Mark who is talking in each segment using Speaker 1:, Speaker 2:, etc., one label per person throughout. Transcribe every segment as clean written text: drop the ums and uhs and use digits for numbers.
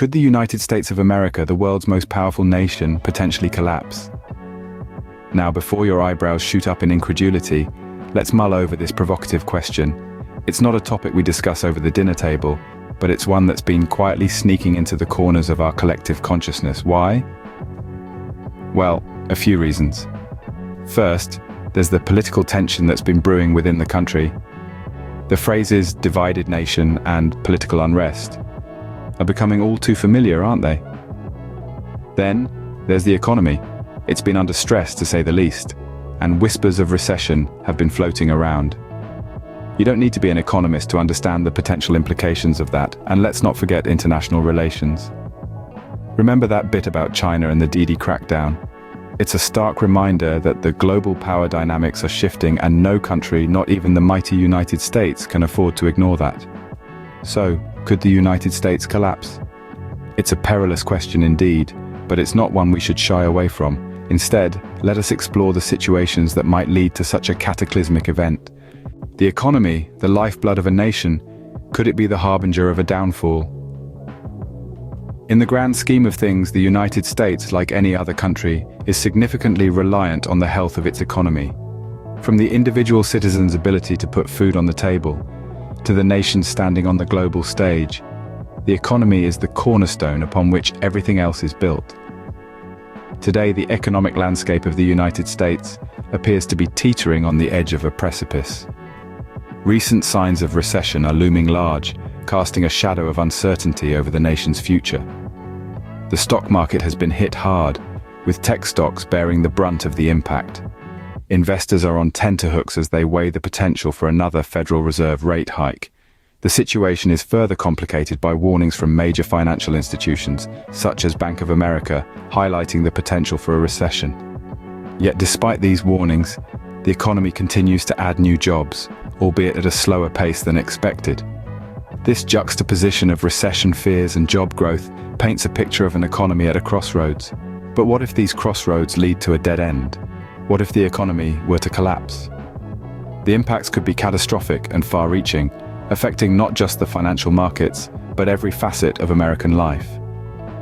Speaker 1: Could the United States of America, the world's most powerful nation, potentially collapse? Now, before your eyebrows shoot up in incredulity, let's mull over this provocative question. It's not a topic we discuss over the dinner table, but it's one that's been quietly sneaking into the corners of our collective consciousness. Why? Well, a few reasons. First, there's the political tension that's been brewing within the country. The phrases divided nation and political unrest are becoming all too familiar, aren't they? Then, there's the economy. It's been under stress, to say the least, and whispers of recession have been floating around. You don't need to be an economist to understand the potential implications of that, and let's not forget international relations. Remember that bit about China and the Didi crackdown? It's a stark reminder that the global power dynamics are shifting, and no country, not even the mighty United States, can afford to ignore that. So, could the United States collapse? It's a perilous question indeed, but it's not one we should shy away from. Instead, let us explore the situations that might lead to such a cataclysmic event. The economy, the lifeblood of a nation, could it be the harbinger of a downfall? In the grand scheme of things, the United States, like any other country, is significantly reliant on the health of its economy. From the individual citizen's ability to put food on the table, to the nation standing on the global stage, the economy is the cornerstone upon which everything else is built. Today, the economic landscape of the United States appears to be teetering on the edge of a precipice. Recent signs of recession are looming large, casting a shadow of uncertainty over the nation's future. The stock market has been hit hard, with tech stocks bearing the brunt of the impact. Investors are on tenterhooks as they weigh the potential for another Federal Reserve rate hike. The situation is further complicated by warnings from major financial institutions, such as Bank of America, highlighting the potential for a recession. Yet despite these warnings, the economy continues to add new jobs, albeit at a slower pace than expected. This juxtaposition of recession fears and job growth paints a picture of an economy at a crossroads. But what if these crossroads lead to a dead end? What if the economy were to collapse? The impacts could be catastrophic and far-reaching, affecting not just the financial markets, but every facet of American life.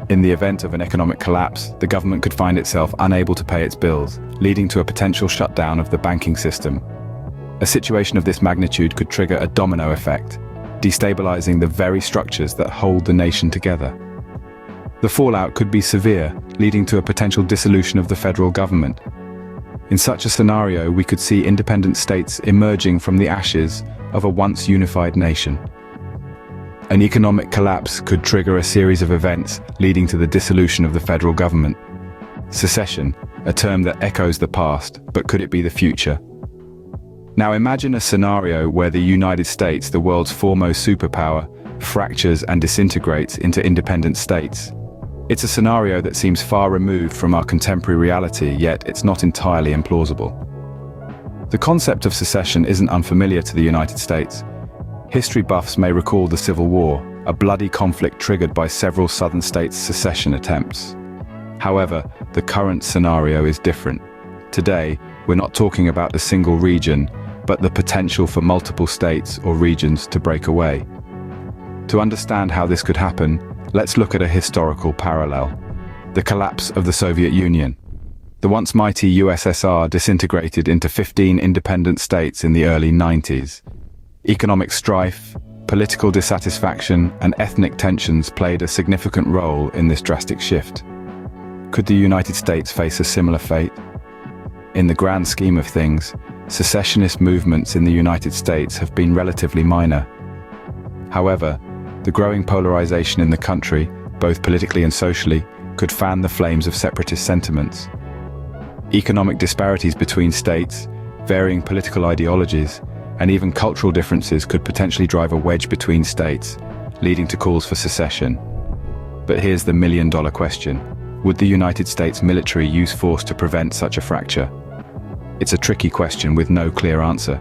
Speaker 1: In the event of an economic collapse, the government could find itself unable to pay its bills, leading to a potential shutdown of the banking system. A situation of this magnitude could trigger a domino effect, destabilizing the very structures that hold the nation together. The fallout could be severe, leading to a potential dissolution of the federal government. In such a scenario, we could see independent states emerging from the ashes of a once unified nation. An economic collapse could trigger a series of events leading to the dissolution of the federal government. Secession, a term that echoes the past, but could it be the future? Now imagine a scenario where the United States, the world's foremost superpower, fractures and disintegrates into independent states. It's a scenario that seems far removed from our contemporary reality, yet it's not entirely implausible. The concept of secession isn't unfamiliar to the United States. History buffs may recall the Civil War, a bloody conflict triggered by several southern states' secession attempts. However, the current scenario is different. Today, we're not talking about a single region, but the potential for multiple states or regions to break away. To understand how this could happen, let's look at a historical parallel: the collapse of the Soviet Union. The once mighty USSR disintegrated into 15 independent states in the early 90s. Economic strife, political dissatisfaction, and ethnic tensions played a significant role in this drastic shift. Could the United States face a similar fate? In the grand scheme of things, secessionist movements in the United States have been relatively minor. However, the growing polarization in the country, both politically and socially, could fan the flames of separatist sentiments. Economic disparities between states, varying political ideologies, and even cultural differences could potentially drive a wedge between states, leading to calls for secession. But here's the million-dollar question: would the United States military use force to prevent such a fracture? It's a tricky question with no clear answer.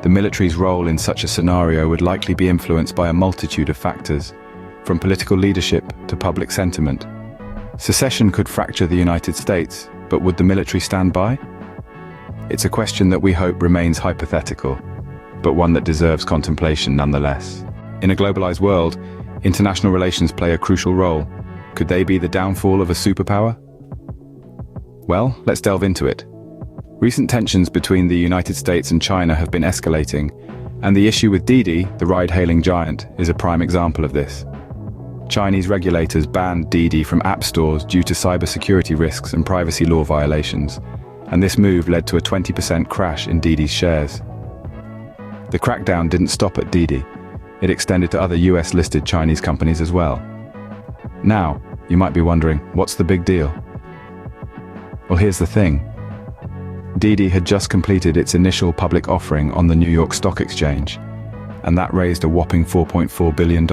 Speaker 1: The military's role in such a scenario would likely be influenced by a multitude of factors, from political leadership to public sentiment. Secession could fracture the United States, but would the military stand by? It's a question that we hope remains hypothetical, but one that deserves contemplation nonetheless. In a globalized world, International relations play a crucial role. Could they be the downfall of a superpower? Well, let's delve into it. Recent tensions between the United States and China have been escalating, and the issue with Didi, the ride-hailing giant, is a prime example of this. Chinese regulators banned Didi from app stores due to cybersecurity risks and privacy law violations, and this move led to a 20% crash in Didi's shares. The crackdown didn't stop at Didi. It extended to other US-listed Chinese companies as well. Now, you might be wondering, what's the big deal? Well, here's the thing. Didi had just completed its initial public offering on the New York Stock Exchange, and that raised a whopping $4.4 billion.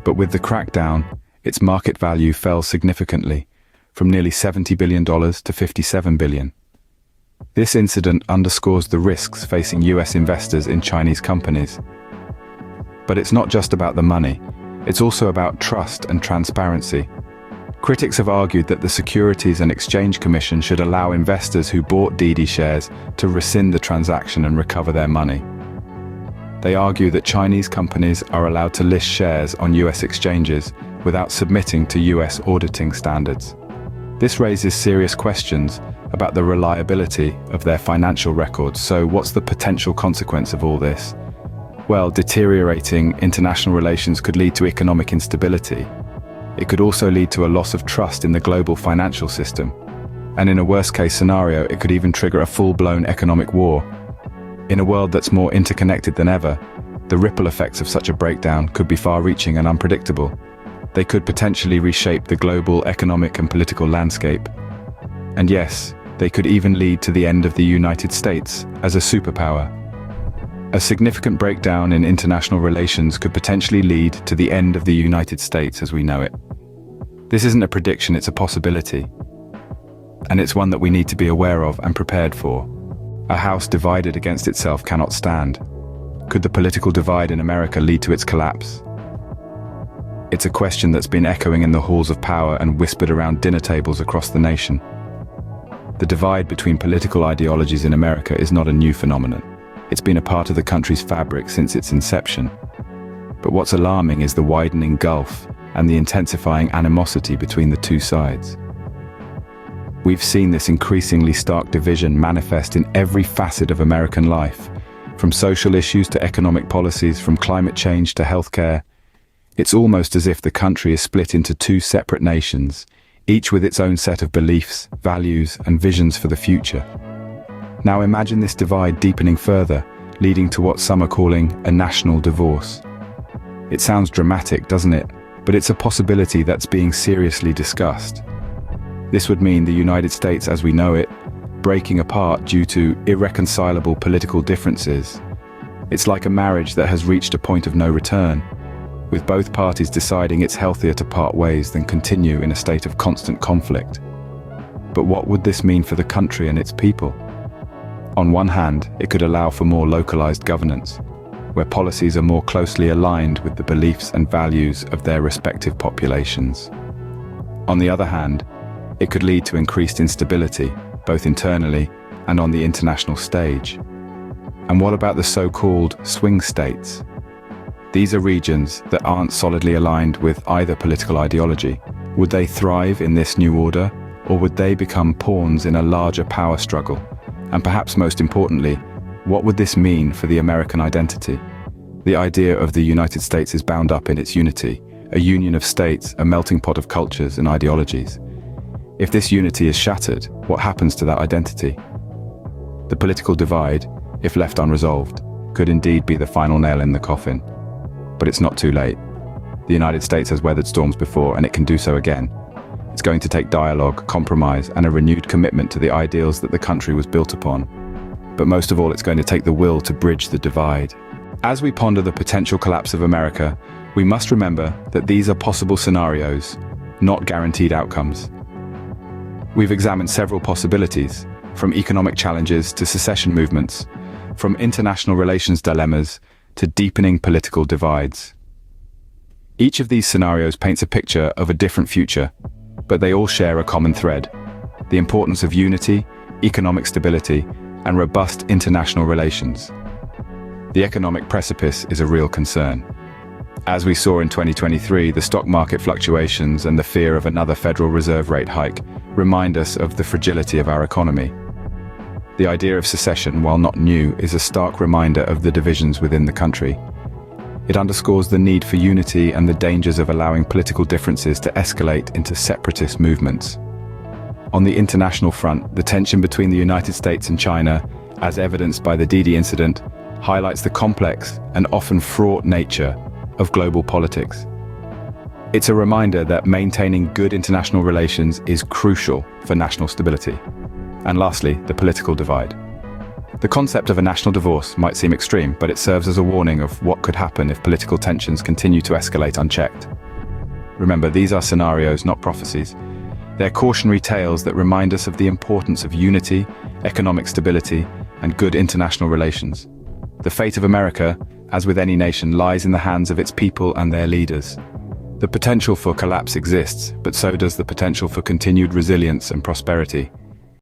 Speaker 1: But with the crackdown, its market value fell significantly, from nearly $70 billion to $57 billion. This incident underscores the risks facing US investors in Chinese companies. But it's not just about the money, it's also about trust and transparency. Critics have argued that the Securities and Exchange Commission should allow investors who bought Didi shares to rescind the transaction and recover their money. They argue that Chinese companies are allowed to list shares on US exchanges without submitting to US auditing standards. This raises serious questions about the reliability of their financial records. So what's the potential consequence of all this? Well, deteriorating international relations could lead to economic instability. It could also lead to a loss of trust in the global financial system. And in a worst-case scenario, it could even trigger a full-blown economic war. In a world that's more interconnected than ever, the ripple effects of such a breakdown could be far-reaching and unpredictable. They could potentially reshape the global economic and political landscape. And yes, they could even lead to the end of the United States as a superpower. A significant breakdown in international relations could potentially lead to the end of the United States as we know it. This isn't a prediction, it's a possibility. And it's one that we need to be aware of and prepared for. A house divided against itself cannot stand. Could the political divide in America lead to its collapse? It's a question that's been echoing in the halls of power and whispered around dinner tables across the nation. The divide between political ideologies in America is not a new phenomenon. It's been a part of the country's fabric since its inception. But what's alarming is the widening gulf and the intensifying animosity between the two sides. We've seen this increasingly stark division manifest in every facet of American life, from social issues to economic policies, from climate change to healthcare. It's almost as if the country is split into two separate nations, each with its own set of beliefs, values, and visions for the future. Now imagine this divide deepening further, leading to what some are calling a national divorce. It sounds dramatic, doesn't it? But it's a possibility that's being seriously discussed. This would mean the United States as we know it, breaking apart due to irreconcilable political differences. It's like a marriage that has reached a point of no return, with both parties deciding it's healthier to part ways than continue in a state of constant conflict. But what would this mean for the country and its people? On one hand, it could allow for more localized governance, where policies are more closely aligned with the beliefs and values of their respective populations. On the other hand, it could lead to increased instability, both internally and on the international stage. And what about the so-called swing states? These are regions that aren't solidly aligned with either political ideology. Would they thrive in this new order, or would they become pawns in a larger power struggle? And perhaps most importantly, what would this mean for the American identity? The idea of the United States is bound up in its unity, a union of states, a melting pot of cultures and ideologies. If this unity is shattered, what happens to that identity? The political divide, if left unresolved, could indeed be the final nail in the coffin. But it's not too late. The United States has weathered storms before, and it can do so again. It's going to take dialogue, compromise, and a renewed commitment to the ideals that the country was built upon. But most of all, it's going to take the will to bridge the divide. As we ponder the potential collapse of America, we must remember that these are possible scenarios, not guaranteed outcomes. We've examined several possibilities, from economic challenges to secession movements, from international relations dilemmas to deepening political divides. Each of these scenarios paints a picture of a different future, but they all share a common thread: the importance of unity, economic stability, and robust international relations. The economic precipice is a real concern. As we saw in 2023, the stock market fluctuations and the fear of another Federal Reserve rate hike remind us of the fragility of our economy. The idea of secession, while not new, is a stark reminder of the divisions within the country. It underscores the need for unity and the dangers of allowing political differences to escalate into separatist movements. On the international front, the tension between the United States and China, as evidenced by the Didi incident, highlights the complex and often fraught nature of global politics. It's a reminder that maintaining good international relations is crucial for national stability. And lastly, the political divide. The concept of a national divorce might seem extreme, but it serves as a warning of what could happen if political tensions continue to escalate unchecked. Remember, these are scenarios, not prophecies. They're cautionary tales that remind us of the importance of unity, economic stability, and good international relations. The fate of America, as with any nation, lies in the hands of its people and their leaders. The potential for collapse exists, but so does the potential for continued resilience and prosperity.